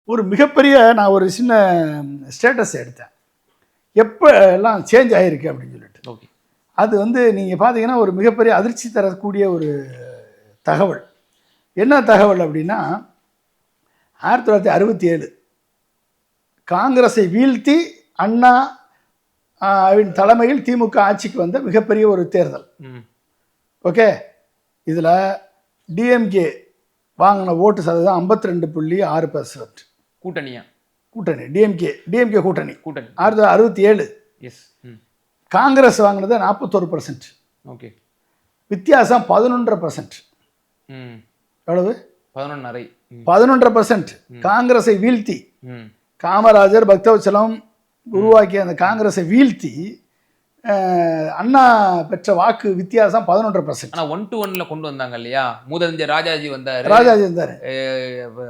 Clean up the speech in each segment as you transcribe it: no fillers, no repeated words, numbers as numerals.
ஒரு மிகப்பெரிய நான் ஒரு சின்ன ஸ்டேட்டஸ் எடுத்தேன். எப்போ எல்லாம் சேஞ்ச் ஆகிருக்கு அப்படின்னு சொல்லிட்டு. ஓகே. அது வந்து நீங்கள் பார்த்தீங்கன்னா ஒரு மிகப்பெரிய அதிர்ச்சி தரக்கூடிய ஒரு தகவல். என்ன தகவல் அப்படின்னா 1967 காங்கிரஸை வீழ்த்தி அண்ணா தலைமையில் திமுக ஆட்சிக்கு வந்த மிகப்பெரிய ஒரு தேர்தல். ஓகே. இதில் டிஎம்கே வாங்கின ஓட்டு சதவீதம் 52.6%. கூட்டணி டிஎம்கே கூட்டணி 1967. காங்கிரஸ் வாங்கினது 41%. ஓகே. வித்தியாசம் 11%. எவ்வளவு? 11%. காங்கிரஸை வீழ்த்தி காமராஜர் பக்தவச்சலம் உருவாக்கிய அந்த காங்கிரஸை வீழ்த்தி அண்ணா பெற்ற வாக்கு வித்தியாசம் 11%. ஆனால் 1-1 கொண்டு வந்தாங்க இல்லையா? முதலமைச்சர் ராஜாஜி வந்தார்.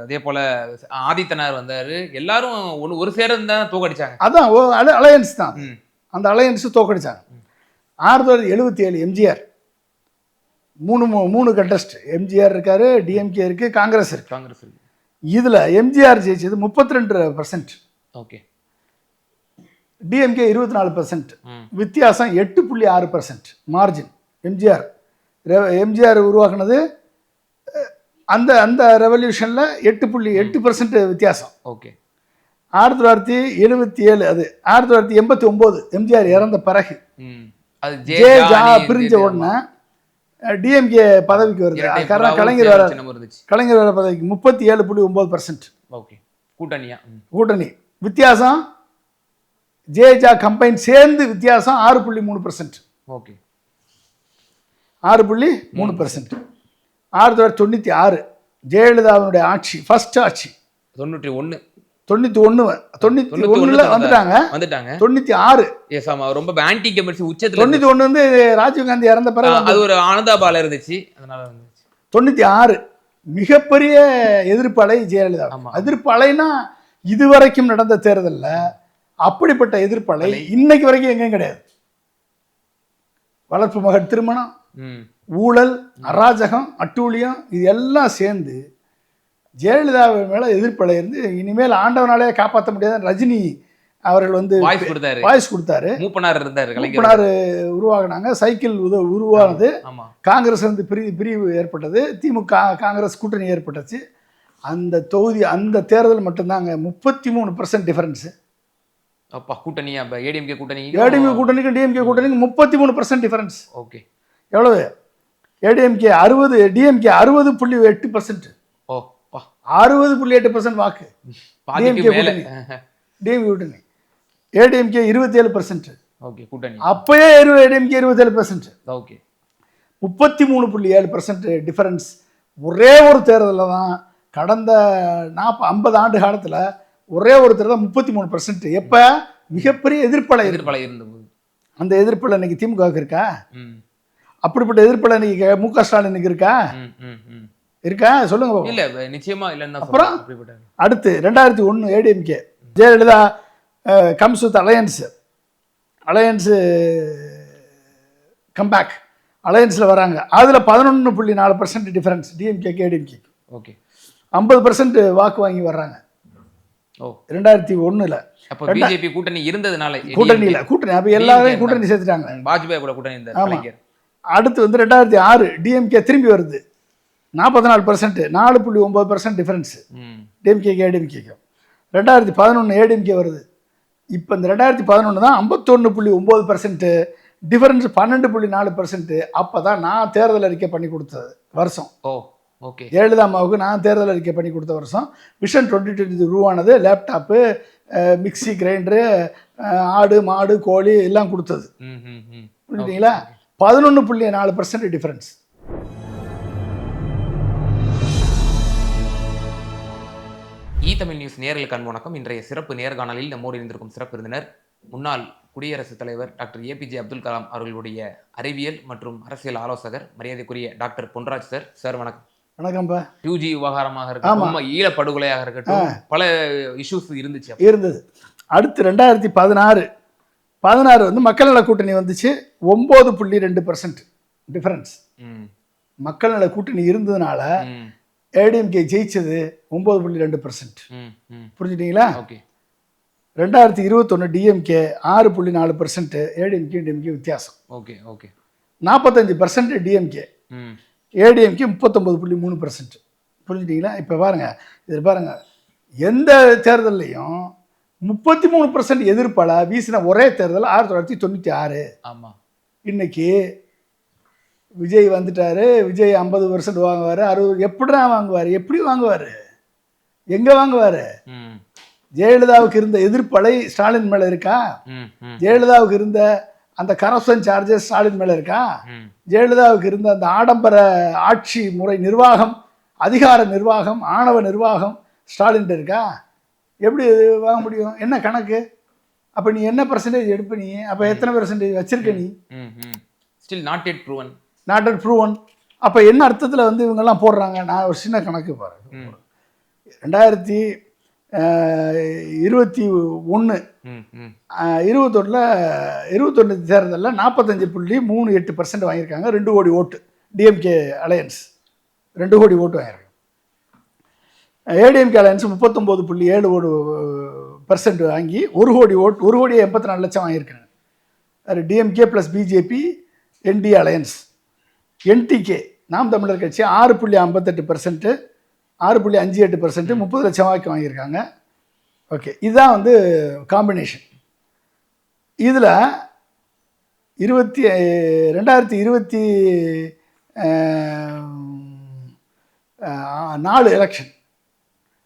அதே போல ஆதித்தனார் வந்தார். எல்லாரும் ஒரு சேரம் தான் தோக்கடிச்சாங்க. அதான் அலையன்ஸ் தான். அந்த அலையன்ஸ் தோக்கடிச்சாங்க. 1977 எம்ஜிஆர் மூணு கண்டஸ்ட். எம்ஜிஆர் இருக்காரு, டிஎம்கே இருக்கு, காங்கிரஸ் இருக்கு. இதுல எம்ஜிஆர் ஜெயிச்சது 32%. ஓகே. டிஎம்கே 24%. வித்தியாசம் 8.6% மார்ஜின். எம்ஜிஆர் உருவாக்குனது அந்த அந்த ரெவல்யூஷன்ல 8.8% வித்தியாசம். ஓகே. 1977 அது 1989 எம்ஜிஆர் இறந்த பிறகு ஜேஜா பிரிஞ்ச உடனே டிஎம்கே பதவிக்கு வருது. கலைஞர் வேற பதவிக்கு 37.9%. ஓகே. கூட்டணி வித்தியாசம் ஜேஜா கம்பைன் சேர்ந்து வித்தியாசம் 6.3%. ஓகே. 6.3%. 1996 ஜெயலலிதாவினுடைய ஆட்சி, ஃபர்ஸ்ட் ஆட்சி. 91 வந்துட்டாங்க. 96 ரொம்ப ஆன்டி கமர்ஷி உச்சத்துல. 91 வந்து ராஜீவ்காந்தி இறந்த பிறகு அது ஒரு ஆனந்தாபால இருந்துச்சு. அதனால 96 மிகப்பெரிய எதிர்ப்பு அலை ஜெயலலிதா. எதிர்ப்பு அலைனா இதுவரைக்கும் நடந்த தேர்தலில் அப்படிப்பட்ட எதிர்ப்பு அலை இன்னைக்கு வரைக்கும் எங்கேயும் கிடையாது. வளர்ப்பு மகள் திருமணம், ஊழல், அராஜகம், அட்டூழியம் இது எல்லாம் சேர்ந்து ஜெயலலிதா மேல எதிர்ப்பலை இருந்து இனிமேல் ஆண்டவனாலே காப்பாற்ற முடியாத ரஜினி அவர்கள் வந்து வாய்ஸ் கொடுத்தாரு. மூப்பனார் உருவாகினாங்க. சைக்கிள் உருவானது. காங்கிரஸ் வந்து பிரிவு ஏற்பட்டது. திமுக காங்கிரஸ் கூட்டணி ஏற்பட்டுச்சு. அந்த தொகுதி அந்த தேர்தல் மட்டும்தாங்க 33% டிஃபரன்ஸ். கூட்டணியா? ஏடிஎம்கே கூட்டணிக்கும் டிஎம்கே கூட்டணிக்கும் 33% டிஃபரன்ஸ். ஓகே. எவ்வளவு? ADMK 60, DMK 60.8%. 60.8% வாக்கு டிஎம்கே கூட்டணி. ஏடிஎம்கே 27%. அப்பயே ஏடிஎம்கே 27%. 33.7% டிஃபரன்ஸ். ஒரே ஒரு தேர்தலில் தான் கடந்த 50 ஆண்டு காலத்தில் ஒரே ஒரு தேர்தல் 33%. எப்ப மிகப்பெரிய எதிர்ப்பலை இருந்தது. அந்த எதிர்ப்பலை இன்னைக்கு திமுகவுக்கு இருக்கா? அப்படிப்பட்ட எதிர்ப்பலை இன்னைக்கு முக ஸ்டாலினுக்கு இருக்கா சொல்லுங்க. இல்ல, நிச்சயமா இல்ல. அப்புறம் அடுத்து 2001 ADMK Jayalalithaa comes with alliance comeback. அலையன்ஸ்ல வராங்க. அதுல 11.4% டிஃபரன்ஸ் டிஎம்கேக்கு ஏடிஎம்கே. ஓகே. 50% வாக்கு வாங்கி வர்றாங்க 2001. அப்ப பிஜேபி கூட்டணி இருந்ததுனால கூட்டணி அப்ப எல்லாரையும் கூட்டணி சேர்த்துட்டாங்க. வாஜ்பாய் கூட கூட்டணி இருந்தார். அடுத்து வந்து 2006 டிஎம்கே திரும்பி வருது. 44%, 4.9% டிஃபரன்ஸ் டிஎம்கேக்கு ஏடிஎம்கேக்கு. 2011 ஏடிஎம்கே வருது. இப்போ இந்த 2011 தான் 51.9% டிஃபரன்ஸ் 12.4%. அப்போ தான் நான் தேர்தல் அறிக்கை பண்ணி கொடுத்தது வருஷம். ஓகே. ஜெயலலிதா அம்மாவுக்கு நான் தேர்தல் அறிக்கை பண்ணி கொடுத்த வருஷம். விஷன் 2020 உருவானது. லேப்டாப்பு, மிக்சி கிரைண்டரு, ஆடு மாடு கோழி எல்லாம் கொடுத்தது. புரிஞ்சுங்களா? 11.4% டிஃபரன்ஸ். தமிழ் நியூஸ் நேயர்களுக்கு அன்பு வணக்கம். இன்றைய சிறப்பு நேர்காணலில் நம்மோடு இருந்திருக்கும் சிறப்பு விருந்தினர் முன்னாள் குடியரசுத் தலைவர் டாக்டர் ஏபிஜே அப்துல் கலாம் அவர்களுடைய அறிவியல் மற்றும் அரசியல் ஆலோசகர் மரியாதைக்குரிய டாக்டர் பொன்ராஜ் சார். சார் வணக்கம். வணக்கம்ப்பா. 2G விவகாரமாக இருக்கட்டும், ஈழப்படுகொலையாக இருக்கட்டும், பல இஷ்யூஸ் இருந்தது. அடுத்து 2016 வந்து மக்கள் நல கூட்டணி வந்துச்சு. 9.2% டிஃபரன்ஸ். மக்கள் நல கூட்டணி இருந்ததுனால ஏடிஎம்கே ஜெயிச்சது 9.2%. ம் ம் புரிஞ்சுட்டீங்களா? ஓகே 2021 டிஎம்கே 6.4%, ஏடிஎம்கே டிஎம்கே வித்தியாசம். ஓகே ஓகே 45% டிஎம்கே, ம் ஏடிஎம்கே 39.3%. புரிஞ்சுட்டீங்களா? இப்போ பாருங்க, இதில் பாருங்க, எந்த தேர்தல்லையும் 33% எதிர்ப்பால வீசின ஒரே தேர்தல் 1996. ஆமாம் இன்னைக்கு விஜய் வந்துட்டாரு, விஜய் 50% வாங்குவார், 60 எப்படிடா வாங்குவார்? எப்படி வாங்குவார்? எங்கே வாங்குவார்? ம் ஜெயலலிதாவுக்கு இருந்த எதிர்ப்பலை ஸ்டாலின் மேலே இருக்கா? ம் ம் ஜெயலலிதாவுக்கு இருந்த அந்த கரப்ஷன் சார்ஜஸ் ஸ்டாலின் மேலே இருக்கா? ம் ஜெயலலிதாவுக்கு இருந்த அந்த ஆடம்பர ஆட்சி முறை நிர்வாகம், அதிகார நிர்வாகம், ஆணவ நிர்வாகம் ஸ்டாலின் இருக்கா? எப்படி வாங்க முடியும்? என்ன கணக்கு? அப்போ நீ என்ன பர்சன்டேஜ் எடுப்ப? நீ அப்போ எத்தனை பெர்சன்டேஜ் வச்சிருக்க? நீ ம் ம் still not yet proven. Not at proven. அப்போ என்ன அர்த்தத்தில் வந்து இவங்கெல்லாம் போடுறாங்க? நான் ஒரு சின்ன கணக்கு பாருங்க. 2021 ம் ம் 21 தேர்தலில் 45.38% வாங்கியிருக்காங்க. 2 கோடி ஓட்டு டிஎம்கே அலையன்ஸ் 2 கோடி ஓட்டு வாங்கியிருக்காங்க. ஏடிஎம்கே அலையன்ஸ் 39.7% வாங்கி 1 கோடி ஓட்டு, 1 கோடி 84 லட்சம் வாங்கியிருக்காங்க. அது டிஎம்கே ப்ளஸ் பிஜேபி என்டி அலையன்ஸ். என்டிகே நாம் தமிழர் கட்சி 6.58%, 6.58%, 30 லட்சம் வாக்கு வாங்கியிருக்காங்க. ஓகே, இதுதான் வந்து காம்பினேஷன். இதில் 2024 எலெக்ஷன்,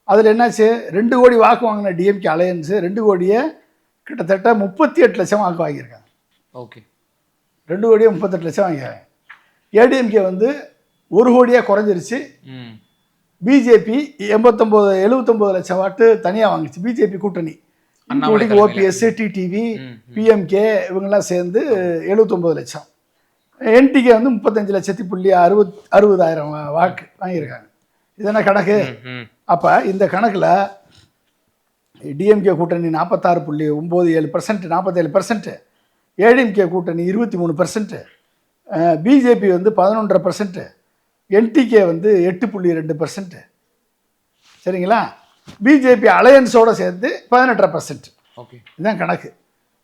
அதில் என்னாச்சு? 2 கோடி வாக்கு வாங்கின டிஎம்கே அலையன்ஸு 2 கோடியே கிட்டத்தட்ட 38 லட்சம் வாக்கு வாங்கியிருக்காங்க. ஓகே 2 கோடியே 38 லட்சம் வாங்கியிருக்காங்க. ஏடிஎம்கே வந்து 1 கோடியாக குறைஞ்சிருச்சு. ம் பிஜேபி 79 லட்சம் வாட்டு தனியாக வாங்கிச்சு. பிஜேபி கூட்டணி ஓபிஎஸ், டிடிவி, பிஎம்கே இவங்கெல்லாம் சேர்ந்து 79 லட்சம். என்டிகே வந்து 35,60,000 வாக்கு வாங்கியிருக்காங்க. இது என்ன கணக்கு? அப்போ இந்த கணக்கில் டிஎம்கே கூட்டணி 46.97%, 47%, ஏடிஎம்கே கூட்டணி 23%, பிஜேபி வந்து 11.5%, என்டிகே வந்து 8.2%. சரிங்களா? பிஜேபி அலையன்ஸோடு சேர்ந்து 18%. ஓகே இதுதான் கணக்கு.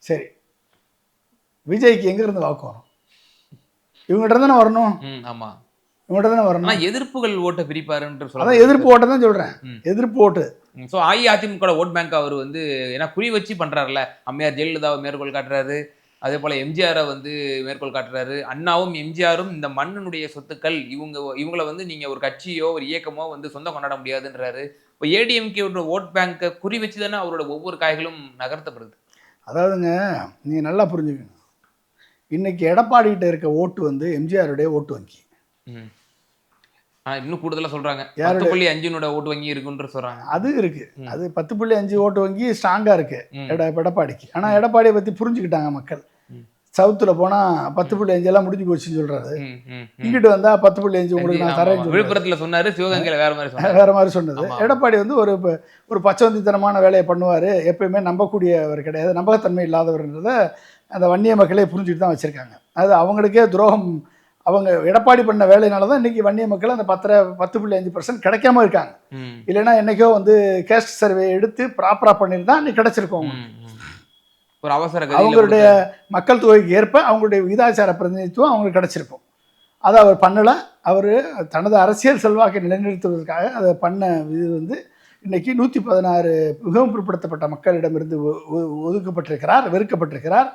சரி, விஜய்க்கு எங்கேருந்து வாக்கு வரும்? இவங்ககிட்ட தானே வரணும். ஆமாம் இவங்ககிட்ட தானே வரணும். ஆனால் எதிர்ப்புகள் ஓட்டை பிரிப்பாருன்ற சொல்ல. அதான் எதிர்ப்பு ஓட்டை தான் சொல்கிறேன். எதிர்ப்பு ஓட்டு. ஸோ அஇஅதிமுக ஓட் பேங்க் அவர் வந்து ஏன்னா குறி வச்சு பண்ணுறாருல. அம்மையார் ஜெயலலிதாவை மேற்கோள் காட்டுறாரு, அதே போல் எம்ஜிஆரை வந்து மேற்கோள் காட்டுறாரு. அண்ணாவும் எம்ஜிஆரும் இந்த மண்ணினுடைய சொத்துக்கள், இவங்கள வந்து நீங்கள் ஒரு கட்சியோ ஒரு இயக்கமோ வந்து சொந்தம் கொண்டாட முடியாதுன்றாரு. இப்போ ஏடிஎம்கே ஓட் பேங்கை குறி வச்சு தானே அவரோட ஒவ்வொரு காய்களும் நகர்த்தப்படுது. அதாவதுங்க, நீங்கள் நல்லா புரிஞ்சுக்கணும். இன்னைக்கு எடப்பாடிகிட்ட இருக்க ஓட்டு வந்து எம்ஜிஆருடைய ஓட்டு வங்கி. இன்னும் கூடுதலாக சொல்கிறாங்க 10.5 ஓட்டு வங்கி இருக்குன்ற சொல்கிறாங்க. அது இருக்குது. அது 10.5 ஓட்டு வங்கி ஸ்ட்ராங்காக இருக்குது எடப்பாடிக்கு. ஆனால் எடப்பாடியை பற்றி புரிஞ்சுக்கிட்டாங்க மக்கள். சவுத்தில் போனால் 10.5 எல்லாம் முடிஞ்சு போச்சுன்னு சொல்கிறாரு. இங்கிட்டு வந்தால் 10.5 உங்களுக்கு நான் தரேன். விழுப்புரத்தில் சொன்னார், சிவகங்கையில் வேறு மாதிரி சொன்னது. எடப்பாடி வந்து ஒரு பச்சவந்தித்தனமான வேலையை பண்ணுவார். எப்பயுமே நம்பக்கூடியவர் கிடையாது, நம்பகத்தன்மை இல்லாதவர்ன்றத அந்த வன்னிய மக்களே புரிஞ்சுட்டு தான் வச்சுருக்காங்க. அது அவங்களுக்கே துரோகம். அவங்க எடப்பாடி பண்ண வேலையினால தான் இன்றைக்கி வன்னிய மக்கள் அந்த 10.5% கிடைக்காம இருக்காங்க. இல்லைன்னா என்றைக்கோ வந்து கேஸ்ட் சர்வே எடுத்து ப்ராப்பராக பண்ணியிருந்தா இன்னைக்கு கிடச்சிருக்கோம். ஒரு அவசர அவங்களுடைய மக்கள் தொகைக்கு ஏற்ப அவங்களுடைய விகிதாச்சார பிரதிநிதித்துவம் அவங்களுக்கு கிடச்சிருக்கும். அதை அவர் பண்ணலை. அவர் தனது அரசியல் செல்வாக்கை நிலைநிறுத்துவதற்காக அதை பண்ண இது வந்து இன்றைக்கி 116 மிகவும் பிற்படுத்தப்பட்ட மக்களிடமிருந்து ஒதுக்கப்பட்டிருக்கிறார், வெறுக்கப்பட்டிருக்கிறார்.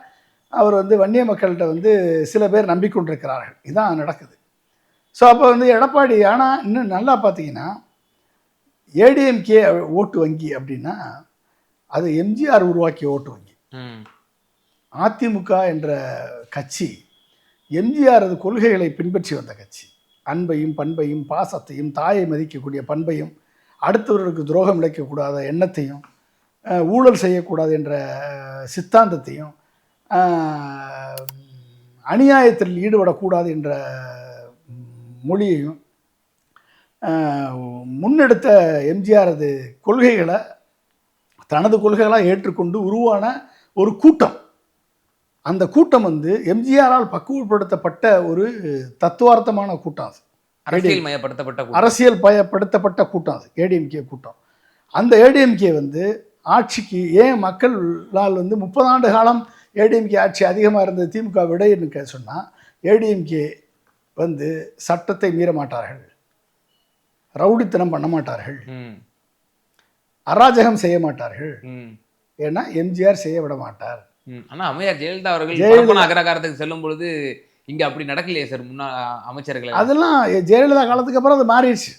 அவர் வந்து வன்னிய மக்கள்கிட்ட வந்து சில பேர் நம்பிக்கொண்டிருக்கிறார்கள். இதுதான் நடக்குது. ஸோ அப்போ வந்து எடப்பாடி, ஆனால் இன்னும் நல்லா பார்த்தீங்கன்னா ஏடிஎம்கே ஓட்டு வங்கி அப்படின்னா அது எம்ஜிஆர் உருவாக்கிய ஓட்டு வங்கி. அதிமுக என்ற கட்சி எம்ஜிஆரது கொள்கைகளை பின்பற்றி வந்த கட்சி. அன்பையும் பண்பையும் பாசத்தையும் தாயை மதிக்கக்கூடிய பண்பையும் அடுத்தவர்களுக்கு துரோகம் இழைக்கக்கூடாத எண்ணத்தையும் ஊழல் செய்யக்கூடாது என்ற சித்தாந்தத்தையும் அநியாயத்தில் ஈடுபடக்கூடாது என்ற மொழியையும் முன்னெடுத்த எம்ஜிஆரது கொள்கைகளை தனது கொள்கைகளாக ஏற்றுக்கொண்டு உருவான ஒரு கூட்டம். அந்த கூட்டம் வந்து எம்ஜிஆரால் பக்குவப்படுத்தப்பட்ட ஒரு தத்துவார்த்தமான கூட்டம். அரசியல் மயப்படுத்தப்பட்ட கூட்டம். அரசியல் பயப்படுத்தப்பட்ட கூட்டம் அது ஏடிஎம்கே கூட்டம். அந்த ஏடிஎம்கே வந்து ஆட்சிக்கு ஏன் மக்களால் வந்து 30 ஆண்டு காலம் ஏடிஎம்கே ஆட்சி அதிகமாக இருந்தது திமுக விட சொன்னால், ஏடிஎம்கே வந்து சட்டத்தை மீற மாட்டார்கள், ரவுடித்தனம் பண்ண மாட்டார்கள், அராஜகம் செய்ய மாட்டார்கள். ஏன்னா எம்ஜிஆர் செய்ய விட மாட்டார். ஆனால் அம்மையார் ஜெயலலிதா அவர்கள் அகரகாரத்துக்கு செல்லும் பொழுது இங்கே அப்படி நடக்கலையே சார் முன்னாள் அமைச்சர்கள்? அதெல்லாம் ஜெயலலிதா காலத்துக்கு அப்புறம் அது மாறிடுச்சு.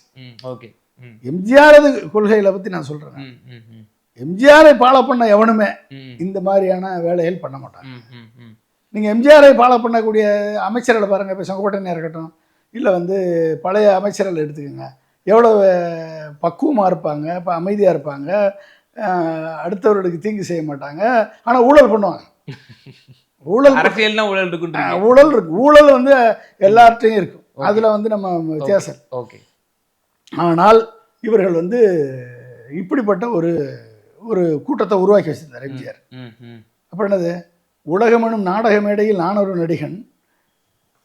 ஓகே. எம்ஜிஆரது கொள்கைகளை பற்றி நான் சொல்கிறேன். எம்ஜிஆரை ஃபாலோ பண்ண எவனுமே இந்த மாதிரியான வேலைகள் பண்ண மாட்டாங்க. நீங்கள் எம்ஜிஆரை ஃபாலோ பண்ணக்கூடிய அமைச்சர்களை பாருங்கள். இப்போ செங்கோட்டையனாக இருக்கட்டும், இல்லை வந்து பழைய அமைச்சர்கள் எடுத்துக்கோங்க, எவ்வளோ பக்குவமாக இருப்பாங்க, இப்போ அமைதியாக இருப்பாங்க, அடுத்தவர்களுக்கு தீங்கு செய்ய மாட்டாங்க, ஆனால் ஊழல் பண்ணுவாங்க. ஊழல் அரசியல்னா ஊழல் இருக்கு, ஊழல் இருக்கு. ஊழல் வந்து எல்லார்ட்டையும் இருக்கும், அதில் வந்து நம்ம வித்தியாசம். ஓகே. ஆனால் இவர்கள் வந்து இப்படிப்பட்ட ஒரு கூட்டத்தை உருவாக்கி வச்சிருந்தார் எம்ஜிஆர். அப்புறம் என்னது, உலகமெனும் நாடக மேடையில் நான் ஒரு நடிகன்,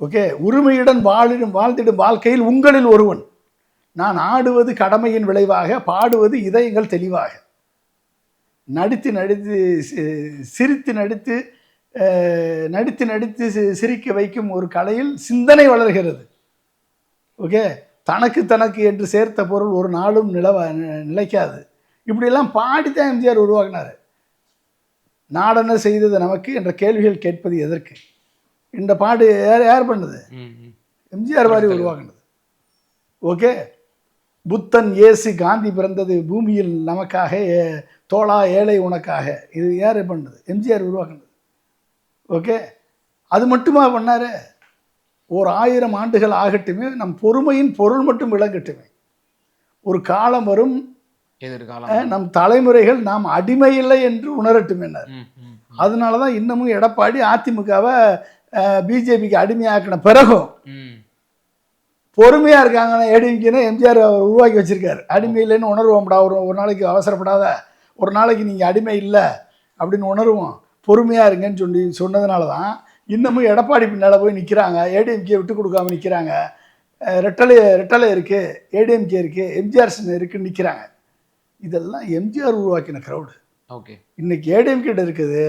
ஓகே, உரிமையுடன் வாழ்ந்திடும் வாழ்க்கையில் உங்களில் ஒருவன், நான் ஆடுவது கடமையின் விளைவாக, பாடுவது இதயங்கள் தெளிவாக, நடித்து நடித்து சிரித்து நடித்து சிரிக்க வைக்கும் ஒரு கலையில் சிந்தனை வளர்கிறது. ஓகே, தனக்கு என்று சேர்த்த பொருள் ஒரு நாளும் நிலைக்காது. இப்படியெல்லாம் பாடித்தான் எம்ஜிஆர் உருவாக்கினார். நாடென்ன செய்தது நமக்கு என்ற கேள்விகள் கேட்பது எதற்கு? இந்த பாடு யார் பண்ணது? எம்ஜிஆர் மாதிரி உருவாக்குனது. ஓகே, புத்தன் இயேசு காந்தி பிறந்தது பூமியில் நமக்காக, தோளா ஏழை உனக்காக, இது யார் பண்ணது? எம்ஜிஆர் உருவாக்குனது. ஓகே, அது மட்டுமா பண்ணாரு? 1000 ஆண்டுகள் ஆகட்டுமே, நம் பொறுமையின் பொருள் மட்டும் விளங்கட்டுமே. ஒரு காலம் வரும், நம் தலைமுறைகள் நாம் அடிமை இல்லை என்று உணரட்டுமே. அதனால தான் இன்னமும் எடப்பாடி அதிமுகவை பிஜேபிக்கு அடிமையாக்கின பிறகும் பொறுமையாக இருக்காங்க. ஏடிஎம்கேன்னு எம்ஜிஆர் அவர் உருவாக்கி வச்சிருக்காரு. அடிமை இல்லைன்னு உணர்வோம்டா, ஒரு நாளைக்கு அவசரப்படாத, ஒரு நாளைக்கு நீங்கள் அடிமை இல்லை அப்படின்னு உணர்வோம், பொறுமையாக இருங்கன்னு சொன்னதுனால தான் இன்னமும் எடப்பாடி பின்னால் போய் நிற்கிறாங்க. ஏடிஎம்கே விட்டு கொடுக்காம நிற்கிறாங்க. ரெட்டலை இருக்குது, ஏடிஎம்கே இருக்குது, எம்ஜிஆர் இருக்குன்னு நிற்கிறாங்க. இதெல்லாம் எம்ஜிஆர் உருவாக்கின க்ரௌடு. ஓகே, இன்னைக்கு ஏடிஎம்கே இருக்குது.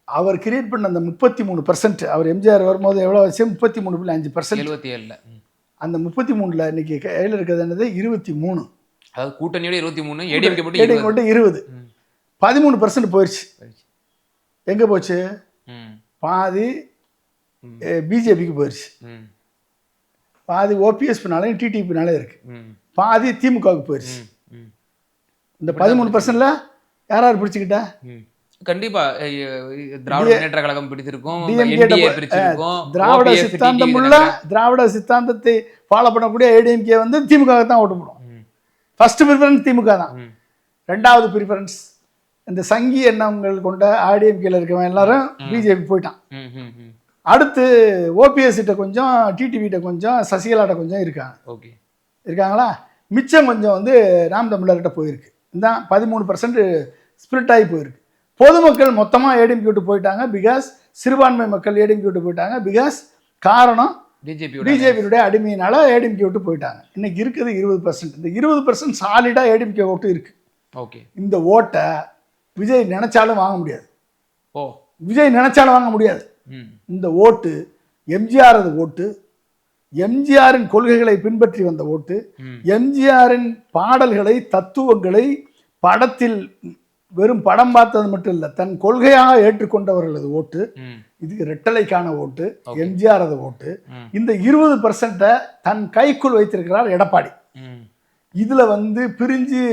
அவர் கிரியேட் பண்ண அந்த 33%, அவர் எம்ஜிஆர் வரும்போது எவ்வளோ வச்சு? 33.5%. 77. அந்த 33ல் இன்னைக்கு கையில் இருக்கிறது என்னது? 23. அதாவது கூட்டணியோட 23, ஏடிஎம்கே மட்டும் 20. 13% போயிடுச்சு. எங்கே போச்சு? பாதி பிஜேபிக்கு போயிடுச்சு, பாதி ஓபிஎஸ் பின்னாலையும் டிடிபி பின்னாலே இருக்கு, பாதி திமுகவுக்கு போயிடுச்சு. இந்த 13%ல யார் பிடிச்சுக்கிட்டா? கண்டிப்பா திராவிட முன்னேற்ற கழகம் பிடிச்சிருக்கும், திராவிட சித்தாந்தத்தை ஃபாலோ பண்ணக்கூடிய ஏடிஎம்கே வந்து திமுக தான் ஓட்டு போடும். ஃபர்ஸ்ட் ப்ரிஃபரன்ஸ் திமுக தான். ரெண்டாவது ப்ரிஃபரன்ஸ் இந்த சங்கி எண்ணங்கள் கொண்ட ஏடிஎம்கேல இருக்கவன் எல்லாரும் பிஜேபி போயிட்டான். அடுத்து ஓபிஎஸ் கிட்ட கொஞ்சம், டிடிவிட்ட கொஞ்சம், சசிகலாட்ட கொஞ்சம் இருக்காங்களா? மிச்சம் கொஞ்சம் வந்து நாம் தமிழர்கிட்ட போயிருக்கு. இந்த 13% ஸ்பிரிட் ஆகி போயிருக்கு. பொதுமக்கள் மொத்தமாக ஏடிஎம்கே விட்டு போயிட்டாங்க. பிகாஸ் சிறுபான்மை மக்கள் ஏடிஎம்கே விட்டு போயிட்டாங்க. பிகாஸ் காரணம் பிஜேபியுடைய அடிமையினால ஏடிஎம்கே விட்டு போயிட்டாங்க. இன்னைக்கு இருக்குது 20%. இந்த 20% சாலிடாக ஏடிஎம்கே ஓட்டு இருக்கு. ஓகே, இந்த ஓட்டை விஜய் நினைச்சாலும் வாங்க முடியாது. விஜய் நினைச்சாலும் வாங்க முடியாது. இந்த ஓட்டு எம்ஜிஆரது ஓட்டு, எம்ஜிஆரின் கொள்கைகளை பின்பற்றி வந்த ஓட்டு, எம்ஜிஆரின் பாடல்களை, தத்துவங்களை படத்தில் வெறும் படம் பார்த்தது மட்டும் இல்லை, தன் கொள்கையாக ஏற்றுக்கொண்டவர்களது ஓட்டு. இது ரெட்டலைக்கான ஓட்டு, எம்ஜிஆரது ஓட்டு. இந்த 20% தன் கைக்குள் வைத்திருக்கிறார் எடப்பாடி. இதுல வந்து பிரிஞ்சு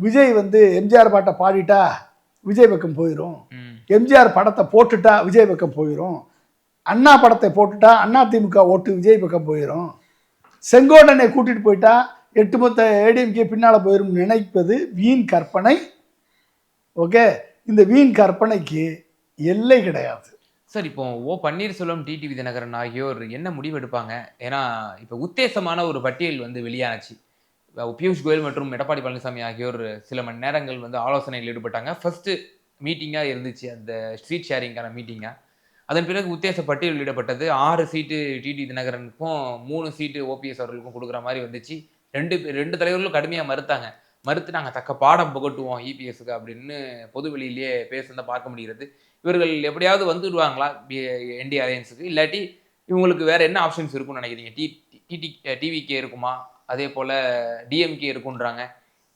விஜய் வந்து எம்ஜிஆர் பாட்டை பாடிட்டா விஜய் பக்கம் போயிடும், எம்ஜிஆர் படத்தை போட்டுட்டா விஜய் பக்கம் போயிடும், அண்ணா படத்தை போட்டுட்டா அண்ணா திமுக ஓட்டு விஜய் பக்கம் போயிடும், செங்கோட்டனை கூட்டிட்டு போயிட்டா 8 மொத்த ஏடிஎம்கே பின்னால போயிடும் நினைப்பது வீண் கற்பனை. ஓகே, இந்த வீண் கற்பனைக்கு எல்லை கிடையாது. சார், இப்போ பன்னீர்செல்வம், டிடிவி தினகரன் ஆகியோர் என்ன முடிவு எடுப்பாங்க? ஏன்னா இப்போ உத்தேசமான ஒரு பட்டியல் வந்து வெளியானச்சு. பியூஷ் கோயல் மற்றும் எடப்பாடி பழனிசாமி ஆகியோர் சில மணி நேரங்கள் வந்து ஆலோசனையில் ஈடுபட்டாங்க. ஃபர்ஸ்ட் மீட்டிங்காக இருந்துச்சு, அந்த ஸ்ட்ரீட் ஷேரிங்கான மீட்டிங்காக. அதன் பிறகு உத்தேச பட்டியல் வெளியிடப்பட்டது. 6 சீட்டு டிடி தினகரனுக்கும் 3 சீட்டு ஓபிஎஸ் அவர்களுக்கும் குடுக்குற மாரி வந்துச்சு. 2 தலைவர்களும் கடுமையா மறுத்தாங்க. மறுத்து நாங்க தக்க பாடம் புகட்டுவோம் இபிஎஸ்க்கு அப்படின்னு பொது வெளியிலேயே பேசுனத பார்க்க முடிகிறது. இவர்கள் எப்படியாவது வந்துடுவாங்களா என்டிஏ அலையன்ஸுக்கு? இல்லாட்டி இவங்களுக்கு வேற என்ன ஆப்ஷன்ஸ் இருக்கும்னு நினைக்கிறீங்க? டிவிகே இருக்குமா? அதே போல டிஎம்கே இருக்குன்றாங்க.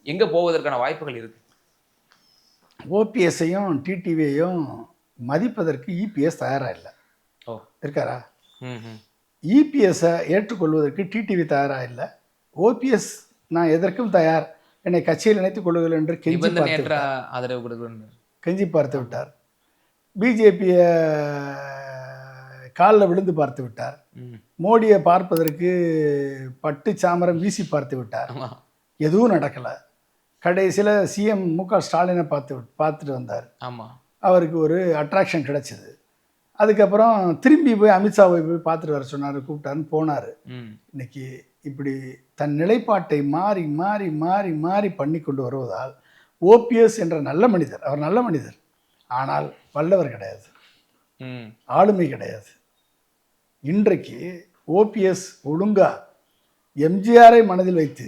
எங்க போவதற்கான வாய்ப்புகள் இருக்கு? ஓபிஎஸ்ஸையும் டிடிவியையும் மதிப்பதற்கு இபிஎஸ் தயாராக இல்லை. ஓ இருக்காரா? ம் இபிஎஸ்ஸை ஏற்றுக்கொள்வதற்கு டிடிவி தயாராக இல்லை. ஓபிஎஸ் நான் எதற்கும் தயார், என்னை கட்சியில் இணைத்துக் கொள்ளுங்கள் என்று நிபந்தனையற்ற ஆதரவு கொடுக்கணும் கெஞ்சி பார்த்து விட்டார். பிஜேபியை காலில் விழுந்து பார்த்து விட்டார். மோடியை பார்ப்பதற்கு பட்டு சாமரம் வீசி பார்த்து விட்டார். எதுவும் நடக்கலை. கடைசியில் சிஎம் மு.க. ஸ்டாலினை பார்த்துட்டு வந்தார். ஆமாம், அவருக்கு ஒரு அட்ராக்ஷன் கிடைச்சிது. அதுக்கப்புறம் திரும்பி போய் அமித்ஷாவை போய் பார்த்துட்டு வர சொன்னார், கூப்பிட்டாருன்னு போனார். இன்னைக்கு இப்படி தன் நிலைப்பாட்டை மாறி மாறி மாறி மாறி பண்ணி கொண்டு வருவதால் ஓபிஎஸ் என்ற நல்ல மனிதர், அவர் நல்ல மனிதர், ஆனால் வல்லவர் கிடையாது, ஆளுமை கிடையாது. இன்றைக்கு ஓபிஎஸ் ஒழுங்கா எம்ஜிஆரை மனதில் வைத்து,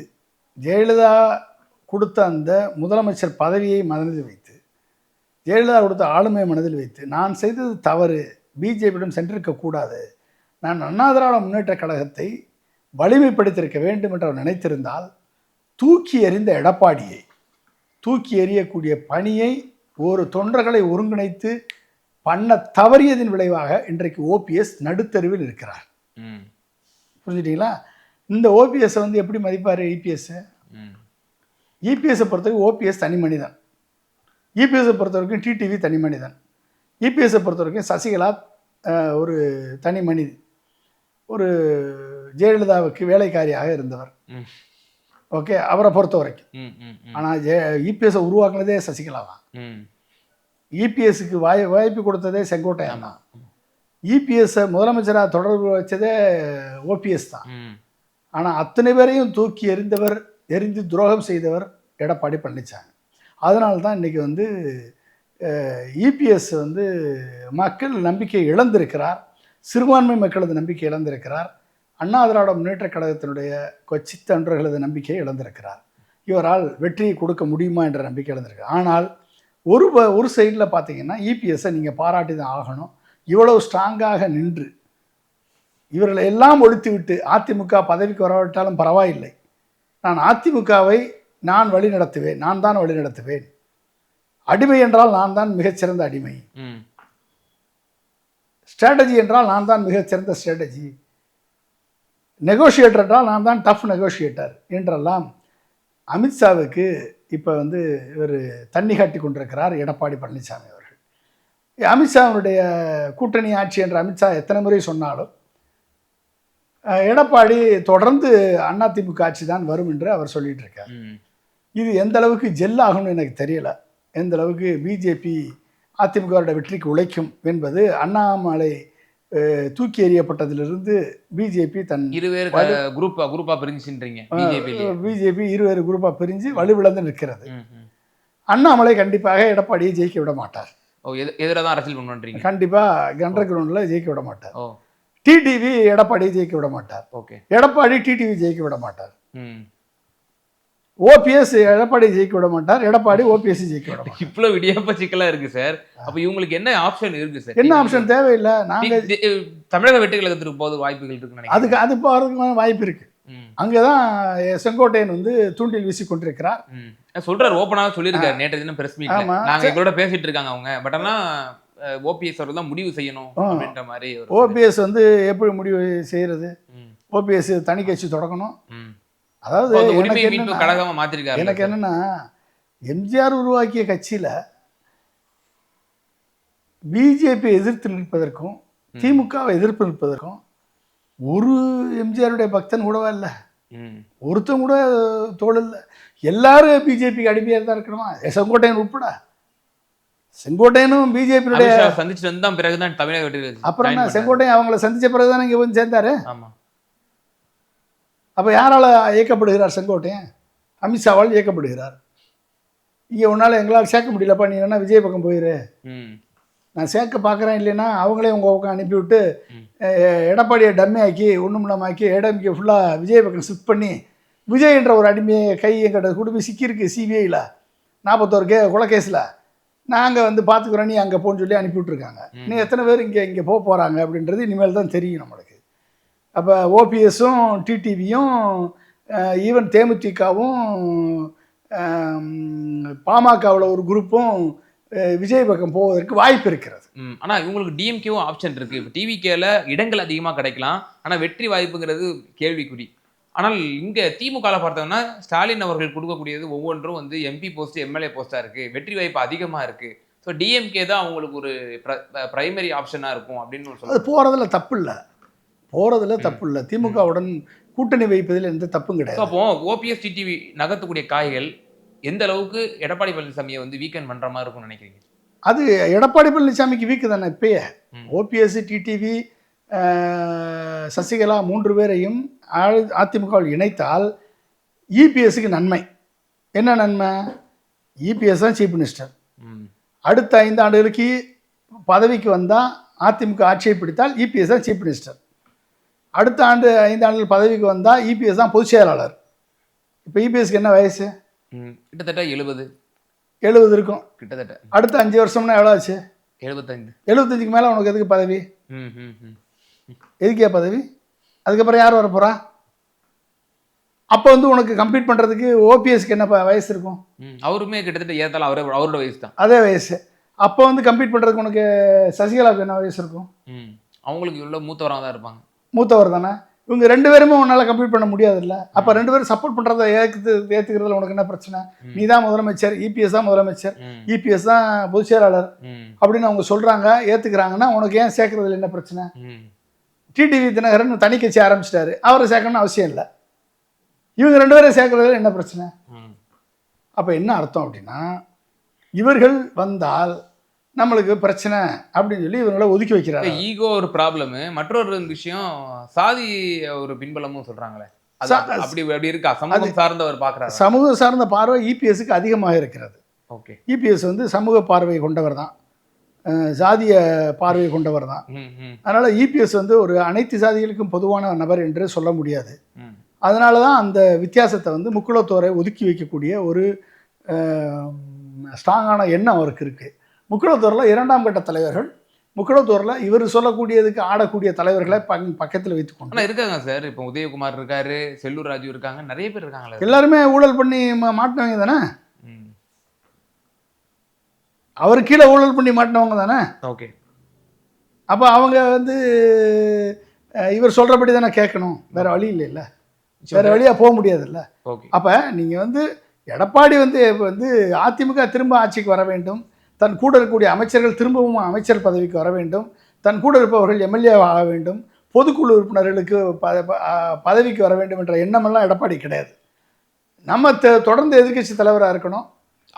ஜெயலலிதா கொடுத்த அந்த முதலமைச்சர் பதவியை மனதில் வைத்து, ஜெயலலிதா கொடுத்த ஆளுமையை மனதில் வைத்து, நான் செய்தது தவறு, பிஜேபியிடம் சென்றிருக்கக்கூடாது, நான் அண்ணா திராவிட முன்னேற்ற கழகத்தை வலிமைப்படுத்தியிருக்க வேண்டும் என்று அவர் நினைத்திருந்தால், தூக்கி எறிந்த எடப்பாடியை தூக்கி எறியக்கூடிய பணியை ஒரு தொண்டர்களை ஒருங்கிணைத்து பண்ண தவறியதின் விளைவாக இன்றைக்கு ஓபிஎஸ் நடுத்தருவில் இருக்கிறார். புரிஞ்சுட்டீங்களா? இந்த ஓபிஎஸ்ஸை வந்து எப்படி மதிப்பார் இபிஎஸ்? இபிஎஸ்ஸை பொறுத்தவரைக்கும் ஓபிஎஸ் தனி மனிதன், இபிஎஸ்ஸை பொறுத்தவரைக்கும் டிடிவி தனி மனிதன், இபிஎஸ்ஸை பொறுத்தவரைக்கும் சசிகலா ஒரு தனி மனிதி, ஒரு ஜெயலலிதாவுக்கு வேலைக்காரியாக இருந்தவர். ஓகே, அவரை பொறுத்த வரைக்கும். ஆனால் இபிஎஸ்ஸை உருவாக்குனதே சசிகலா தான். இபிஎஸ்க்கு வாய்ப்பு கொடுத்ததே செங்கோட்டையன் தான். இபிஎஸ்ஸை முதலமைச்சராக தொடர்பு வச்சதே ஓபிஎஸ் தான். ஆனால் அத்தனை பேரையும் தூக்கி எரிந்து துரோகம் செய்தவர் எடப்பாடி பழனிசாமி. அதனால தான் இன்றைக்கி வந்து இபிஎஸ் வந்து மக்கள் நம்பிக்கை இழந்திருக்கிறார், சிறுபான்மை மக்களது நம்பிக்கை இழந்திருக்கிறார், அண்ணா திராவிட முன்னேற்ற கழகத்தினுடைய கொச்சி தொண்டர்களது நம்பிக்கை இழந்திருக்கிறார். இவரால் வெற்றியை கொடுக்க முடியுமா என்ற நம்பிக்கை இழந்திருக்கிறார். ஆனால் ஒரு சைடில் பார்த்தீங்கன்னா இபிஎஸ்ஸை நீங்கள் பாராட்டி தான் ஆகணும். இவ்வளவு ஸ்ட்ராங்காக நின்று இவர்களை எல்லாம் ஒழித்து விட்டு அதிமுக பதவிக்கு வரவிட்டாலும் பரவாயில்லை, நான் அதிமுகவை நான் வழி நடத்துவேன், நான் தான் வழி நடத்துவேன், அடிமை என்றால் நான் தான் மிகச்சிறந்த அடிமை, ஸ்ட்ராட்டஜி என்றால் நான் தான் மிகச்சிறந்த ஸ்ட்ராட்டஜி, நெகோஷியேட்டர் என்றால் நான் தான் டஃப் நெகோஷியேட்டர் என்றெல்லாம் அமித்ஷாவுக்கு இப்போ வந்து இவர் தண்ணி காட்டி கொண்டிருக்கிறார் எடப்பாடி பழனிசாமி அவர்கள். அமித்ஷாவுடைய கூட்டணி ஆட்சி என்ற அமித்ஷா எத்தனை முறை சொன்னாலும் எடப்பாடி தொடர்ந்து அதிமுக ஆட்சி தான் வரும் என்று அவர் சொல்லிட்டு இருக்கார். இது எந்த அளவுக்கு ஜெல் ஆகும்னு எனக்கு தெரியல, எந்த அளவுக்கு பிஜேபி அதிமுகவோட வெற்றிக்கு உழைக்கும் என்பது. அண்ணாமலை தூக்கி எறியப்பட்டதிலிருந்து பிஜேபி தன் இருவேறு குரூப்பா பிரிஞ்சுன்றீங்க. பிஜேபி இருவேறு குரூப்பா பிரிஞ்சு வலுவிழந்து நிற்கிறது. அண்ணாமலை கண்டிப்பாக எடப்பாடியை ஜெயிக்க விட மாட்டார். எதிராக அரசியல் பண்ணுறீங்க. கண்டிப்பா அண்டர் கிரவுண்ட்ல ஜெயிக்க விட மாட்டார். டிடிவி எடப்பாடியை ஜெயிக்க விட மாட்டார். எடப்பாடி டிடிவி ஜெயிக்க விட மாட்டார். ஓபிஎஸ் எடப்பாடி ஜெயிக்க விட மாட்டார், எடப்பாடி ஓபிஎஸ் ஜெயிக்க விட மாட்டார். இவ்வளவு விடியாப்ப சிக்கலா இருக்கு சார். அப்ப இவங்களுக்கு என்ன ஆப்ஷன் இருக்கு சார்? என்ன ஆப்ஷன் தேவையில்லை. நாங்க தமிழக வெற்றி கழகத்துக்கு போது வாய்ப்புகள் இருக்கு, அது போறதுக்கு வாய்ப்பு இருக்கு. அங்கதான் செங்கோட்டையன் வந்து தூண்டில் வீசி கொண்டிருக்கிறார். சொல்றாரு, ஓப்பனாக சொல்லியிருக்காரு நேற்று தினம் பிரஸ் மீட்ல. நாங்க எங்களோட பேசிட்டு இருக்காங்க அவங்க. பட் ஆனா ஓபிஎஸ் அவர்கள் தான் முடிவு செய்யணும் அப்படின்ற மாதிரி. ஓபிஎஸ் வந்து எப்படி முடிவு செய்யறது? ஓபிஎஸ் தனி கட்சி தொடங்கணும். அதாவது எனக்கு என்னன்னா, எம்ஜிஆர் உருவாக்கிய கட்சியில பிஜேபி எதிர்த்து நிற்பதற்கும் திமுகவை எதிர்ப்பு நிற்பதற்கும் ஒரு எம்ஜிஆருடைய பக்தன் கூடவா இல்லை, ஒருத்தன் கூட தோல் இல்லை. எல்லாரும் பிஜேபிக்கு அடிமையாக தான் இருக்கணுமா? செங்கோட்டையன் உட்பட. செங்கோட்டையனும் பிஜேபியுடைய சந்திச்சுட்டு வந்து தான் பிறகுதான் தமிழக வெற்றி. அப்புறம் என்ன, செங்கோட்டையன் அவங்கள சந்திச்ச பிறகுதான் இங்கே வந்து சேர்ந்தாரு. அப்போ யாரால் இயக்கப்படுகிறார் செங்கோட்டையன்? அமித்ஷாவால் இயக்கப்படுகிறார். இங்கே உன்னால் எங்களால் சேர்க்க முடியலப்பா, நீ வேணா விஜய் பக்கம் போயிரு, நான் சேர்க்க பார்க்குறேன் இல்லைன்னா அவங்களே உங்கள் பக்கம் அனுப்பிவிட்டு எடப்பாடியை டம்மி ஆக்கி ஒன்றுமில்லாமாக்கி ஏடிஎம்கே ஃபுல்லாக விஜய் பக்கம் ஷிஃப்ட் பண்ணி விஜய் என்ற ஒரு அடிமையை கை எங்கிட்ட குடும்பி சிக்கியிருக்கு சிபிஐயில் 41 கொலை கேஸில் நாங்கள் வந்து பார்த்துக்குறோம் நீ அங்கே போன்னு சொல்லி அனுப்பிவிட்ருக்காங்க. இன்னும் எத்தனை பேர் இங்கே போக போகிறாங்க அப்படின்றது இனிமேல் தான் தெரியும் நம்மளுக்கு. அப்போ ஓபிஎஸும் டிடிவியும் ஈவன் தேமுதிகவும் பாமகவில் ஒரு குரூப்பும் விஜய் பக்கம் போவதற்கு வாய்ப்பு இருக்கிறது. ஆனால் இவங்களுக்கு டிஎம்கேவும் ஆப்ஷன் இருக்குது. இப்போ டிவிகேல இடங்கள் அதிகமாக கிடைக்கலாம், ஆனால் வெற்றி வாய்ப்புங்கிறது கேள்விக்குறி. ஆனால் இங்கே திமுகவில் பார்த்தோம்னா ஸ்டாலின் அவர்கள் கொடுக்கக்கூடியது ஒவ்வொன்றும் வந்து எம்பி போஸ்ட் எம்எல்ஏ போஸ்ட்டாக இருக்குது, வெற்றி வாய்ப்பு அதிகமாக இருக்குது. ஸோ டிஎம்கே தான் அவங்களுக்கு ஒரு பிரைமரி ஆப்ஷனாக இருக்கும் அப்படின்னு அது போகிறதுல தப்பு இல்லை. திமுகவுடன் கூட்டணி வைப்பதில் எந்த தப்பும் கிடையாது. அப்போ ஓபிஎஸ் டிடிவி நகர்த்தக்கூடிய காய்கள் எந்த அளவுக்கு எடப்பாடி பழனிசாமியை வந்து வீக்கெண்ட் பண்ணுற மாதிரி இருக்கும்னு நினைக்கிறீங்க? அது எடப்பாடி பழனிசாமிக்கு வீக்கு தானே. இப்பயே ஓபிஎஸ் டிடிவி சசிகலா 3 பேரையும் அதிமுகவில் இணைத்தால் இபிஎஸ்க்கு நன்மை. என்ன நன்மை? இபிஎஸ் தான் சீஃப் மினிஸ்டர். அடுத்த 5 ஆண்டுகளுக்கு பதவிக்கு வந்தால் அதிமுக ஆட்சியை பிடித்தால் இபிஎஸ் தான் சீஃப் மினிஸ்டர். அடுத்த 5 ஆண்டுகள் பதவிக்கு வந்தால் இபிஎஸ் தான் பொதுச் செயலாளர். இப்போ இபிஎஸ்க்கு என்ன வயசு? கிட்டத்தட்ட 70 இருக்கும் கிட்டத்தட்ட. அடுத்த 5 வருஷம்னா எவ்வளோ ஆச்சு? 75க்கு மேலே உனக்கு எதுக்கு பதவி? எதுக்கே பதவி? அதுக்கப்புறம் யார் வரப்போறா? அப்போ வந்து உனக்கு கம்ப்ளீட் பண்ணுறதுக்கு ஓபிஎஸ்க்கு என்ன வயசு இருக்கும்? அவருமே கிட்டத்தட்ட ஏற்றாலும் அவரோட வயசு தான், அதே வயசு. அப்போ வந்து கம்ப்ளீட் பண்ணுறதுக்கு உனக்கு சசிகலாவுக்கு என்ன வயசு இருக்கும்? அவங்களுக்கு உள்ள மூத்தவராக தான் இருப்பாங்க. மூத்தவர் தானே. இவங்க 2 பேருமே உன்னால் கம்ப்ளீட் பண்ண முடியாதுல்ல. அப்போ 2 பேரும் சப்போர்ட் பண்ணுறத ஏற்றுக்கிறதுல உனக்கு என்ன பிரச்சனை? நீ தான் முதலமைச்சர், இபிஎஸ் தான் முதலமைச்சர், இபிஎஸ் தான் பொதுச் செயலாளர் அப்படின்னு அவங்க சொல்கிறாங்க, ஏற்றுக்கிறாங்கன்னா உனக்கு ஏன் சேர்க்கறதுல என்ன பிரச்சனை? டிடிவி தினகரன் தனி கட்சி ஆரம்பிச்சிட்டாரு, அவரை சேர்க்கணும்னு அவசியம் இல்லை. இவங்க 2 பேரும் சேர்க்கறதுல என்ன பிரச்சனை? அப்போ என்ன அர்த்தம் அப்படின்னா, இவர்கள் வந்தால் நம்மளுக்கு பிரச்சனை அப்படின்னு சொல்லி இவங்களை ஒதுக்கி வைக்கிறாங்க. ஈகோ ஒரு ப்ராப்ளம். மற்றொரு விஷயம் சாதி ஒரு பின்பலமும் சொல்றாங்களே, அப்படி இருக்கா? சமூகம் சார்ந்தவர் பார்க்குறாரு. சமூக சார்ந்த பார்வை இபிஎஸ்க்கு அதிகமாக இருக்கிறது. ஓகே, இபிஎஸ் வந்து சமூக பார்வை கொண்டவர் தான், சாதிய பார்வையை கொண்டவர் தான். அதனால் இபிஎஸ் வந்து ஒரு அனைத்து சாதிகளுக்கும் பொதுவான நபர் என்று சொல்ல முடியாது. அதனால தான் அந்த வித்தியாசத்தை வந்து முக்குளத்தோரை ஒதுக்கி வைக்கக்கூடிய ஒரு ஸ்ட்ராங்கான எண்ணம் அவருக்கு இருக்குது. முக்குளத்தோரில் 2ஆம் கட்ட தலைவர்கள், முக்குளத்தோரில் இவர் சொல்லக்கூடியதுக்கு ஆடக்கூடிய தலைவர்களை பக்கத்தில் வைத்துக்கொண்டு. ஆனால் இருக்காங்க சார். இப்போ உதயகுமார் இருக்காரு, செல்லூர் ராஜு இருக்காங்க, நிறைய பேர் இருக்காங்களே. எல்லாருமே ஊழல் பண்ணி மாட்டினவங்க தானே. அவர் கீழே ஊழல் பண்ணி மாட்டினவங்க தானே. ஓகே, அப்போ அவங்க வந்து இவர் சொல்கிறபடி தானே கேட்கணும், வேறு வழி இல்லைல்ல, வேறு வழியாக போக முடியாதுல்ல. அப்போ நீங்கள் வந்து எடப்பாடி வந்து அதிமுக திரும்ப ஆட்சிக்கு வர வேண்டும், தன் கூட இருக்கக்கூடிய அமைச்சர்கள் திரும்பவும் அமைச்சர் பதவிக்கு வர வேண்டும், தன் கூட இருப்பவர்கள் எம்எல்ஏ ஆக வேண்டும், பொதுக்குழு உறுப்பினர்களுக்கு பதவிக்கு வர வேண்டும் என்ற எண்ணமெல்லாம் எடப்பாடி கிடையாது. நம்ம தொடர்ந்து எதிர்க்கட்சி தலைவராக இருக்கணும்,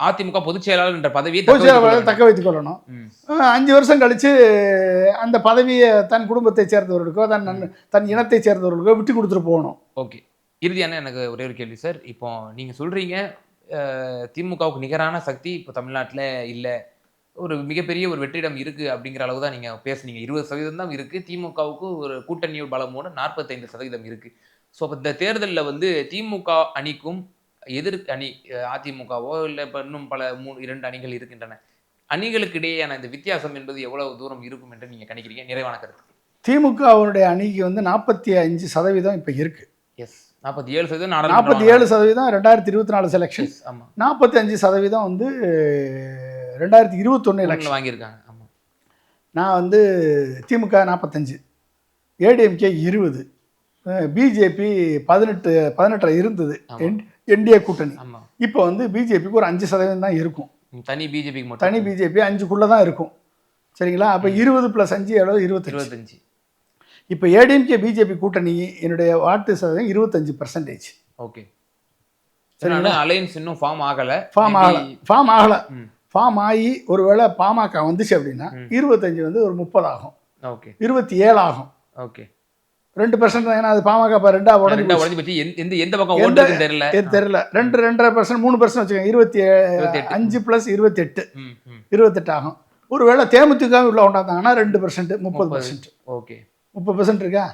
அதிமுக பொதுச் செயலாளர் என்ற பதவியை தக்க வைத்துக் கொள்ளணும். 5 வருஷம் கழித்து அந்த பதவியை தன் குடும்பத்தை சேர்ந்தவர்களுக்கோ தன் இனத்தை சேர்ந்தவர்களுக்கோ விட்டு கொடுத்துட்டு போகணும். ஓகே, இறுதியான எனக்கு ஒரே ஒரு கேள்வி சார். இப்போ நீங்கள் சொல்கிறீங்க திமுகவுக்கு நிகரான சக்தி இப்போ தமிழ்நாட்டில் இல்லை, ஒரு மிகப்பெரிய ஒரு வெற்றிடம் இருக்குது அப்படிங்கிற அளவு தான் நீங்கள் பேசுனீங்க. 20% தான் இருக்குது, திமுகவுக்கு ஒரு கூட்டணி பலமோடு 45% இருக்குது. ஸோ அப்போ இந்த தேர்தலில் வந்து திமுக அணிக்கும் எதிர் அணி அதிமுகவோ இல்லை இப்போ இன்னும் பல 2 அணிகள் இருக்கின்றன, அணிகளுக்கு இடையேயான இந்த வித்தியாசம் என்பது எவ்வளவு தூரம் இருக்கும் என்று நீங்கள் கணிக்கிறீங்க? நிறைவான கருத்து. திமுகவுடைய அணிக்கு வந்து 45% இப்போ இருக்குது. S, 47% 2024 selection. 45% வந்து 2021 எலெக்ஷன் வாங்கியிருக்காங்க. ஆமாம், நான் வந்து திமுக 45, ஏடிஎம்கே 20, பிஜேபி 18 இருந்தது என்டிஏ கூட்டணி. இப்போ வந்து பிஜேபிக்கு ஒரு 5% தான் இருக்கும். தனி பிஜேபி 5க்குள்ளே தான் இருக்கும். சரிங்களா? அப்போ 20 + 5 எவ்வளோ? 25. இப்போ ஏடிஎம்கே பிஜேபி கூட்டணி என்னுடைய வாட்டு சதவீதம் 25%. ஓகே, அலையன்ஸ் இன்னும் ஃபார்ம் ஆகலை. ஃபார்ம் ஆகி ஒருவேளை பாமக வந்துச்சு அப்படின்னா 25 வந்து ஒரு 30 ஆகும். ஓகே, 27 ஆகும். ஓகே, 2% தான். ஏன்னா அது பாமக இப்போ 2ஆ உடஞ்சி போச்சு. எந்த பக்கம் ஓடுதுன்னு தெரியல. 2.5% வச்சுக்கோங்க. 25 + 28 28 ஆகும். ஒருவேளை தேமுதிக உள்ள கொண்டாந்தாங்கன்னா 2%, 30%. ஓகே, 30% இருக்கா,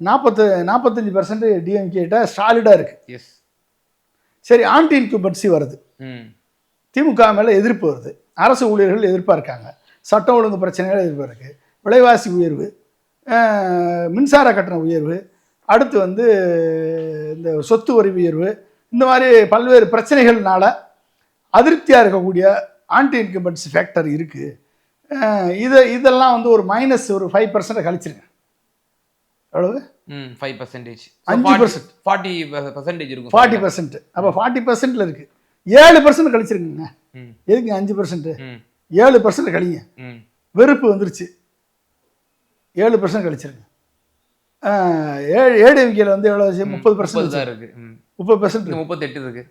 45% டிஎம்கேட்ட ஸ்டாலிடாக இருக்குது. எஸ். சரி, ஆன்டி இன்குபன்சி வருது, திமுக மேலே எதிர்ப்பு வருது, அரசு ஊழியர்கள் எதிர்ப்பாக இருக்காங்க, சட்டம் ஒழுங்கு பிரச்சனைகள் எதிர்ப்பாக இருக்குது, விலைவாசி உயர்வு, மின்சார கட்டண உயர்வு, அடுத்து வந்து இந்த சொத்து வரி உயர்வு, இந்த மாதிரி பல்வேறு பிரச்சனைகள்னால அதிருப்தியாக இருக்கக்கூடிய ஆன்டி இன்கம்பன்சி ஃபேக்டர் இருக்குது. இதெல்லாம் வந்து ஒரு மைனஸ் ஒரு 5% கழிச்சிருங்க. எவ்வளவு? 5%, 5%, 40% இருக்கும். 40%. அப்போ 40%ல இருக்குது, 7% கழிச்சிருக்குங்க. எதுக்கு 5%? 7% கழிங்க. வெறுப்பு வந்துருச்சு, 7% கழிச்சிருங்க. ஏடிஎம்கேல வந்து எவ்வளோ? 30% தான் இருக்கு. 30%, 38 இருக்கு.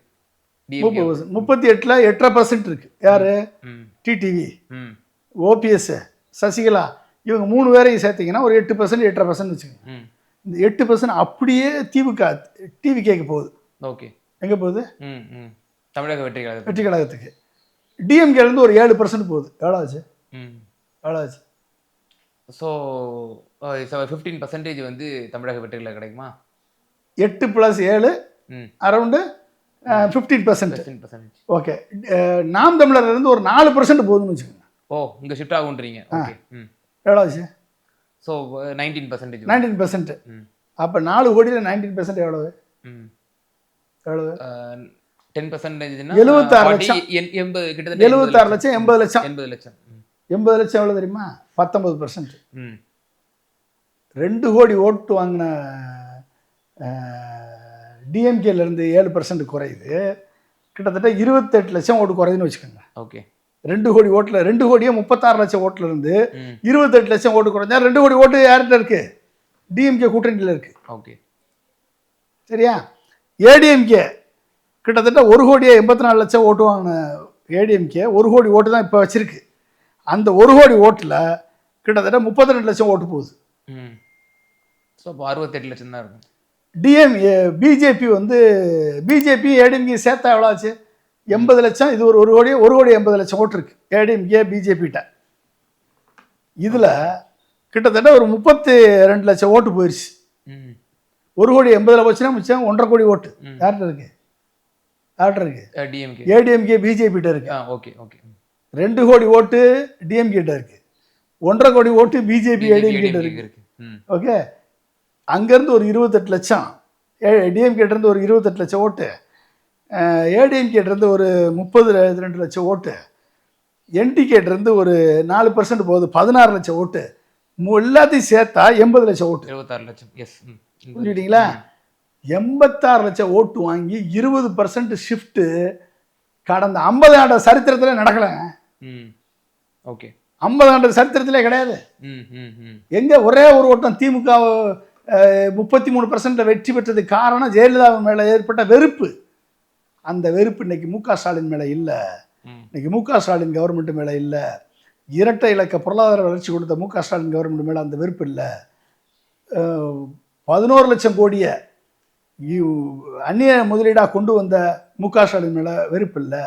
38ல் 8.5% இருக்கு. யாரு? டிடிவி, ஓபிஎஸ், சசிகலா, இவங்க 3 பேரையும் சேர்த்திங்கன்னா ஒரு 8%, 8.5% வச்சுக்கோங்க. இந்த 8% அப்படியே திமுக டிவிகேக்கு போகுது. ஓகே, எங்கே போகுது? தமிழக வெற்றி கழகத்துக்கு. டிஎம்கேலேருந்து ஒரு 7% போகுது. எவ்வளோ ஆச்சு? எவ்வளோ ஆச்சு? ஸோ 15% வந்து தமிழக வெற்றி கழகம் கிடைக்குமா? 8 + 7 அரௌண்டு 15%. ஓகே, நாம் தமிழர்லேருந்து ஒரு 4% போகுதுன்னு வச்சுக்கோங்க. ஓ, இங்கே ஷிஃப்ட் ஆகுன்றீங்க. ஓகே, எவ்வளோ ஆச்சு? ஸோ 19%. 19%. அப்போ 4 கோடியில் 19% எவ்வளவு? எவ்வளவு? 10%னா 76 லட்சம். 76 லட்சம், 80 லட்சம். 80 லட்சம். 80 லட்சம் எவ்வளோ தெரியுமா? 19%. 2 கோடி ஓட்டு வாங்கின டிஎம்கேலேருந்து 7% குறையுது. கிட்டத்தட்ட 28 லட்சம் ஓட்டு குறையுதுன்னு வச்சுக்கோங்க. ஓகே, 2 கோடி ஓட்டில் 2 கோடியே 36 லட்சம் ஓட்டில் இருந்து 28 லட்சம் ஓட்டு குறைஞ்சா 2 கோடி ஓட்டு யார்கிட்ட இருக்கு? டிஎம்கே கூட்டணியில் இருக்கு. ஓகே, சரியா? ஏடிஎம்கே கிட்டத்தட்ட 1 கோடியே 84 லட்சம் ஓட்டு வாங்கின ஏடிஎம்கே 1 கோடி ஓட்டு தான் இப்போ வச்சிருக்கு. அந்த 1 கோடி ஓட்டில் கிட்டத்தட்ட 32 லட்சம் ஓட்டு போகுது. ஸோ அப்போ 68 லட்சம் தான் இருக்கும். பிஜேபி வந்து பிஜேபி ஏடிஎம்கே சேர்த்தா எவ்வளோ ஆச்சு? 80 லட்சம். இது ஒரு 1 கோடி 80 லட்சம் ஓட்டு இருக்கு ஏடிஎம்கே பிஜேபிட்ட. இதில் கிட்டத்தட்ட ஒரு 32 லட்சம் ஓட்டு போயிடுச்சு. 1 கோடி 80 போச்சுன்னா மிச்சம் 1.5 கோடி ஓட்டு யார்கிட்ட இருக்கு? ஏடிஎம்கே பிஜேபிட்ட இருக்கு. Okay, okay. 2 கோடி ஓட்டு டிஎம்கேட்ட இருக்கு, 1.5 கோடி ஓட்டு பிஜேபி ஏடிஎம்கேட்ட இருக்கு. ஓகே, அங்கேருந்து ஒரு 28 லட்சம், டிஎம்கேட்டிருந்து ஒரு 28 லட்சம் ஓட்டு, ஏடிஎம்கேட்டிருந்து ஒரு 32 லட்சம் ஓட்டு, என்டிகேட்டிருந்து ஒரு 4% போகுது, 16 லட்சம் ஓட்டு. எல்லாத்தையும் சேர்த்தா 80 லட்சம் ஓட்டு. 26 லட்சம். எஸ், புரிஞ்சுக்கிட்டீங்களா? 86 லட்சம் ஓட்டு வாங்கி 20% ஷிஃப்ட்டு கடந்த 50 ஆண்டு சரித்திரத்தில் நடக்கலைங்க. ஓகே, 50 ஆண்டு சரித்திரத்திலே கிடையாது. எங்கே ஒரே ஒரு ஓட்டம் திமுக 33% வெற்றி பெற்றதுக்கு காரணம் ஜெயலலிதா மேலே ஏற்பட்ட வெறுப்பு. அந்த வெறுப்பு இன்னைக்கு மு.க. ஸ்டாலின் மேலே இல்லை, இன்னைக்கு மு.க. ஸ்டாலின் கவர்மெண்ட் மேலே இல்லை, இரட்டை இலக்க பொருளாதார வளர்ச்சி கொடுத்த மு.க. ஸ்டாலின் கவர்மெண்ட் மேலே அந்த வெறுப்பு இல்லை. 11 லட்சம் கோடியை அந்நிய முதலீடாக கொண்டு வந்த மு.க. ஸ்டாலின் மேலே வெறுப்பு இல்லை.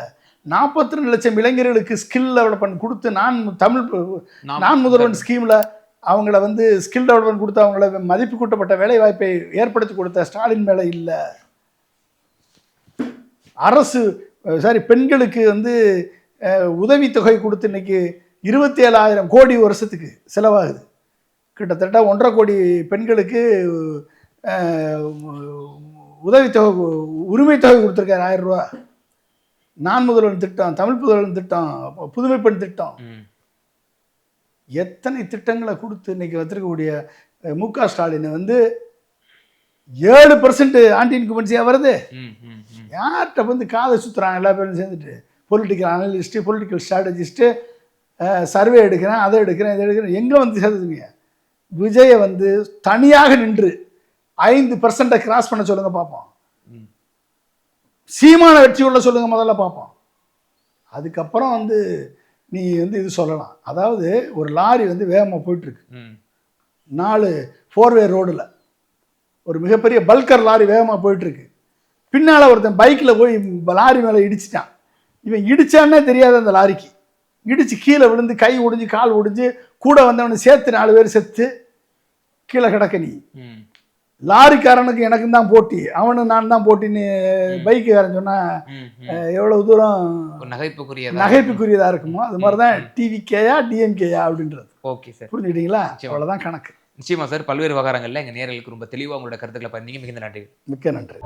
42 லட்சம் இளைஞர்களுக்கு ஸ்கில் டெவலப்மெண்ட் கொடுத்து நான் முதல்வன் ஸ்கீமில் அவங்கள வந்து ஸ்கில் டெவலப்மெண்ட் கொடுத்து அவங்கள மதிப்பு கூட்டப்பட்ட வேலை வாய்ப்பை ஏற்படுத்தி கொடுத்த ஸ்டாலின் மேலே இல்லை. அரசு பெண்களுக்கு வந்து உதவித்தொகை கொடுத்து இன்னைக்கு 27,000 கோடி வருஷத்துக்கு செலவாகுது. கிட்டத்தட்ட 1.5 கோடி பெண்களுக்கு உதவித்தொகை உரிமை தொகை கொடுத்துருக்காரு 1000 ரூபா. நான் முதல்வன் திட்டம், தமிழ் முதல்வன் திட்டம், புதுமை பெண் திட்டம், எத்தனை திட்டங்களை கொடுத்து இன்னைக்கு வச்சிருக்கக்கூடிய மு.க. ஸ்டாலின் வந்து 7% ஆன்டி இன்குபன்சியாக வருது. யார்கிட்ட வந்து காதை சுற்றுறாங்க எல்லா பேரும் சேர்ந்துட்டு? Political analyst, political strategist, survey எடுக்கிறேன், அதை எடுக்கிறேன், இதை எடுக்கிறேன். எங்கே வந்து சேர்த்துங்க? விஜயை வந்து தனியாக நின்று 5% கிராஸ் பண்ண சொல்லுங்க பார்ப்போம். சீமான வெற்றி உள்ள சொல்லுங்க முதல்ல பார்ப்போம். அதுக்கப்புறம் வந்து நீ வந்து இது சொல்லலாம். அதாவது ஒரு லாரி வந்து வேகமாக போயிட்டுருக்கு, 4 4-வே ரோடில் ஒரு மிகப்பெரிய பல்கர் லாரி வேகமாக போயிட்டுருக்கு. பின்னால் ஒருத்தன் பைக்கில் போய் லாரி மேலே இடிச்சிட்டான். இவன் இடித்தான்னே தெரியாது அந்த லாரிக்கு. இடிச்சு கீழே விழுந்து கை ஒடிஞ்சு கால் ஒடிஞ்சு கூட வந்தவனு சேர்த்து 4 பேர் செத்து கீழே கிடக்க நீ. லாரிக்காரனுக்கு எனக்கு தான் போட்டி, அவனு நான் தான் போட்டின்னு பைக்குக்காரன் சொன்னா எவ்வளவு தூரம் நகைப்புக்குரியதா இருக்குமோ அது மாதிரிதான் டிவிகேயா டிஎம்கேயா அப்படின்றது. ஓகே சார், புரிஞ்சுக்கிட்டீங்களா? அவ்வளவுதான் கணக்கு. நிச்சயமா சார், பல்வேறு விவகாரங்கள்ல எங்க நேயர்களுக்கு ரொம்ப தெளிவா உங்களோட கருத்துக்களை பண்ணீங்க. மிகுந்த நன்றி. மிக்க நன்றி.